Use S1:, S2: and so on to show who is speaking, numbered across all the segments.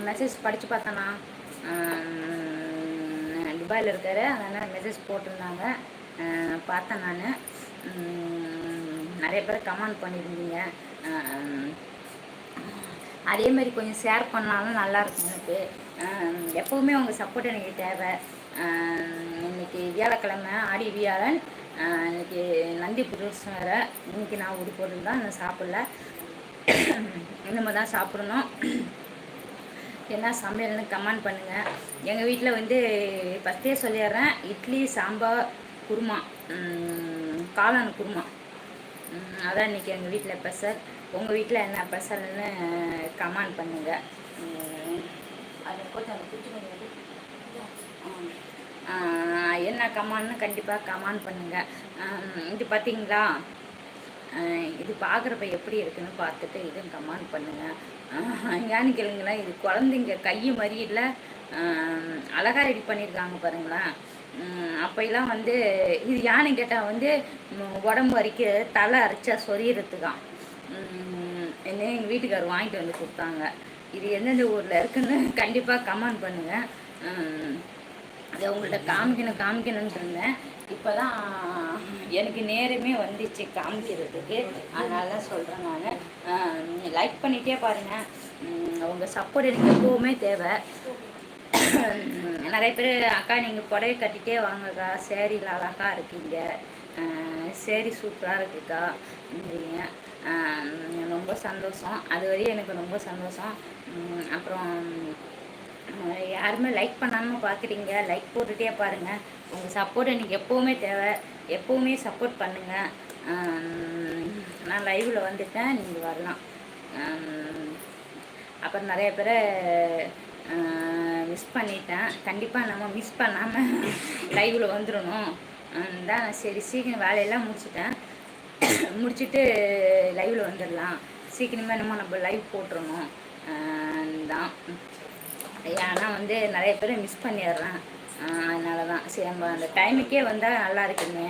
S1: Message படித்து பார்த்தேண்ணா. துபாயில் இருக்காரு, அதனால் மெசேஜ் போட்டிருந்தாங்க, பார்த்தேன் நான். நிறைய பேர் கமெண்ட் பண்ணியிருந்தீங்க. அதே மாதிரி கொஞ்சம் ஷேர் பண்ணாலும் நல்லாயிருக்கும் எனக்கு. எப்போவுமே உங்கள் சப்போர்ட் எனக்கு தேவை. இன்றைக்கி வியாழக்கிழமை, ஆடி வியாழன். இன்றைக்கி நந்தி புதுசம் வேறு. இன்றைக்கி நான் ஒரு பொருள் தான் இன்னும் சாப்பிடல, இனிமேல் தான் சாப்பிடணும். என்ன சமையல்னு கமெண்ட் பண்ணுங்கள். எங்கள் வீட்டில் வந்து ஃபஸ்ட்டே சொல்லிடுறேன், இட்லி, சாம்பார், குருமா, காளான் குருமா. அதான் இன்றைக்கி எங்கள் வீட்டில் ஸ்பெஷல். உங்கள் வீட்டில் என்ன ஸ்பெஷல்னு கமெண்ட் பண்ணுங்கள். அது கொஞ்சம் என்ன கமெண்ட்னு கண்டிப்பாக கமெண்ட் பண்ணுங்கள். இது பார்த்தீங்களா, இது பார்க்குறப்ப எப்படி இருக்குன்னு பார்த்துட்டு இதுவும் கமெண்ட் பண்ணுங்கள். ஏன்னு கேளுங்களா, இது குழந்தைங்க கை மாதிரி இல்லை, அழகாக ரெடி பண்ணியிருக்காங்க பாருங்களேன். அப்போலாம் வந்து இது யானை கேட்டால் வந்து உடம்பு வரைக்கும் தலை அரைச்சா சொரியறதுக்கான். என்ன எங்கள் வீட்டுக்காரர் வாங்கிட்டு வந்து கொடுத்தாங்க. இது எந்தெந்த ஊரில் இருக்குன்னு கண்டிப்பாக கமெண்ட் பண்ணுங்கள். அதை உங்கள்கிட்ட காமிக்கணும்னு இருந்தேன். இப்போ தான் எனக்கு நேரமே வந்துச்சு காமிக்கிறதுக்கு, அதனால தான் சொல்கிறேன் நான். லைக் பண்ணிகிட்டே பாருங்கள். உங்கள் சப்போர்ட் எனக்கு எப்போவுமே தேவை. நிறைய பேர் அக்கா நீங்கள் புடவை கட்டிகிட்டே வாங்கக்கா, சேரீல அழகாக இருக்கீங்க, சேரீ சூப்பராக இருக்குக்கா அப்படிங்க. ரொம்ப சந்தோஷம், அது வரையும் எனக்கு ரொம்ப சந்தோஷம். அப்புறம் யாருமே லைக் பண்ணாமல் பார்க்குறீங்க, லைக் போட்டுகிட்டே பாருங்கள். உங்கள் சப்போர்ட் எனக்கு எப்போவுமே தேவை, எப்போவுமே சப்போர்ட் பண்ணுங்கள். நான் லைவில் வந்துட்டேன், நீங்கள் வரலாம். அப்புறம் நிறைய பேரை மிஸ் பண்ணிட்டேன். கண்டிப்பாக நம்ம மிஸ் பண்ணாமல் லைவில் வந்துடணும் தான். சரி, சீக்கிரம் வேலையெல்லாம் முடிச்சுட்டு லைவில் வந்துடலாம். சீக்கிரமாக என்னமோ நம்ம லைவ் போட்டுருணும் தான். ஏன்னா வந்து நிறைய பேரை மிஸ் பண்ணிடுறேன், அதனால தான். சரி, நம்ம அந்த டைமுக்கே வந்தால் நல்லா இருக்குமே,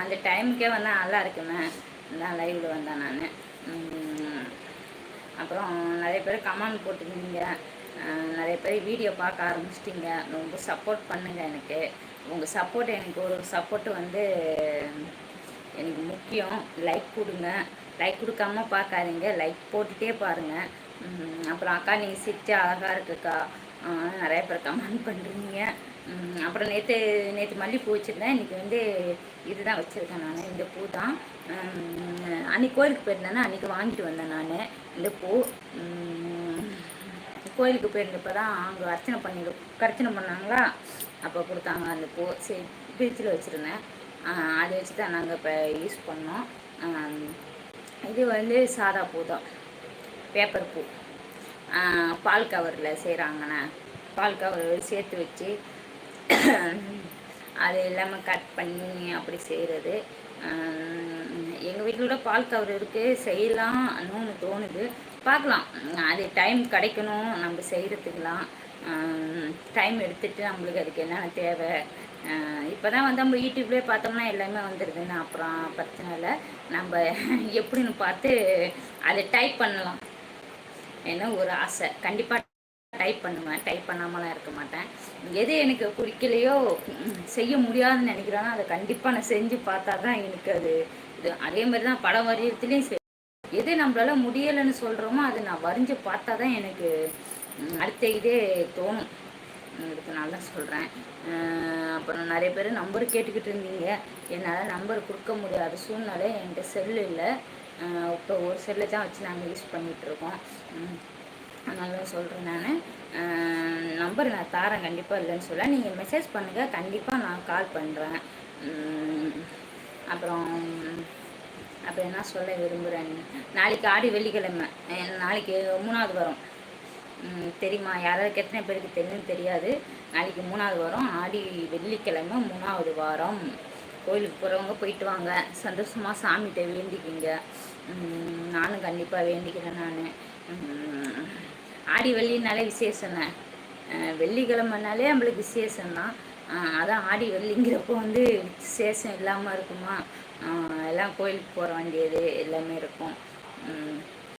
S1: அந்த டைமுக்கே வந்தால் நல்லா இருக்குமே தான் லைவில் வந்தேன் நான். அப்புறம் நிறைய பேர் கமெண்ட் போட்டுருந்தீங்க, நிறைய பேர் வீடியோ பார்க்க ஆரம்பிச்சிட்டிங்க. ரொம்ப சப்போர்ட் பண்ணுங்கள் எனக்கு. உங்கள் சப்போர்ட் எனக்கு ஒரு சப்போர்ட்டு வந்து எனக்கு முக்கியம். லைக் கொடுங்க, லைக் கொடுக்காம பார்க்காதீங்க, லைக் போட்டுகிட்டே பாருங்கள். அப்புறம் அக்கா நீங்கள் சிரிச்சா அழகாக இருக்குக்கா, நிறைய பேர் கமெண்ட் பண்ணுறீங்க. அப்புறம் நேற்று மல்லிகைப்பூ வச்சுருந்தேன், இன்றைக்கி வந்து இதுதான் வச்சுருக்கேன் நான். இந்த பூ தான் அன்றைக்கி கோயிலுக்கு போயிருந்தேன்னா அன்றைக்கி வாங்கிட்டு வந்தேன் நான். இந்த பூ கோயிலுக்கு போயிருந்தப்போ தான் அங்கே கர்ச்சனை பண்ணாங்களா, அப்போ கொடுத்தாங்க அந்த பூ. சரி, ஃப்ரிட்ஜில் வச்சுருந்தேன், அதை வச்சு தான் நாங்கள் இப்போ யூஸ் பண்ணோம். இது வந்து சாதா பூ தான், பேப்பர் பூ. பால் கவரில் செய்கிறாங்கண்ணே, பால் கவர் சேர்த்து வச்சு அது எல்லாமே கட் பண்ணி அப்படி செய்கிறது. எங்கள் வீட்டில் கூட பால் கவர் இருக்குது, செய்யலாம்னு தோணுது, பார்க்கலாம். அது டைம் கிடைக்கணும் நம்ம செய்கிறதுக்கெலாம். டைம் எடுத்துகிட்டு நம்மளுக்கு அதுக்கு என்னென்ன தேவை. இப்போ தான் வந்து நம்ம யூடியூப்லேயே பார்த்தோம்னா எல்லாமே வந்துடுதுன்னு, அப்புறம் பிரச்சனை இல்லை. நம்ம எப்படின்னு பார்த்து அதை டைப் பண்ணலாம். என்ன ஒரு ஆசை, கண்டிப்பாக டைப் பண்ணுவேன், டைப் பண்ணாமலாம் இருக்க மாட்டேன். எது எனக்கு பிடிக்கலையோ, செய்ய முடியாதுன்னு நினைக்கிறேன்னா அதை கண்டிப்பாக நான் செஞ்சு பார்த்தா தான் எனக்கு அது இது. அதே மாதிரி தான் படம் வரையறதுலேயும் சரி, எது நம்மளால முடியலைன்னு சொல்கிறோமோ அதை நான் வரைஞ்சி பார்த்தா தான் எனக்கு அடுத்த இதே தோணும். இதுக்கு நல்லா சொல்கிறேன். அப்புறம் நிறைய பேர் நம்பர் கேட்டுக்கிட்டு இருந்தீங்க, என்னால் நம்பர் கொடுக்க முடியாத சூழ்நிலை, என்கிட்ட செல்லு இல்லை. இப்போ ஒரு செல்லை தான் வச்சு நாங்கள் யூஸ் பண்ணிகிட்ருக்கோம். அதனால சொல்கிறேன் நான். நம்பர் நான் தாரேன், கண்டிப்பாக இல்லைன்னு சொல்ல. நீங்கள் மெசேஜ் பண்ணுங்கள், கண்டிப்பாக நான் கால் பண்ணுறேன். அப்புறம் என்ன சொல்ல விரும்புகிறேன், நாளைக்கு ஆடி வெள்ளிக்கிழமை, நாளைக்கு 3வது வரும் தெரியுமா? யாராவது எத்தனை பேருக்கு தெரியும்னு தெரியாது. நாளைக்கு 3வது வரும், ஆடி வெள்ளிக்கிழமை 3வது வாரம். கோயிலுக்கு போகிறவங்க போயிட்டு வாங்க, சந்தோஷமாக சாமிகிட்ட வேண்டிக்கிங்க. நானும் கண்டிப்பாக வேண்டிக்கிறேன் நான். ஆடி வெள்ளினாலே விசேஷங்க, வெள்ளிக்கிழமைனாலே நம்மளுக்கு விசேஷம்தான். அதான் ஆடி வெள்ளிங்கிறப்போ வந்து விசேஷம் இல்லாமல் இருக்குமா? எல்லாம் கோயிலுக்கு போகிற வேண்டியது எல்லாமே இருக்கும்.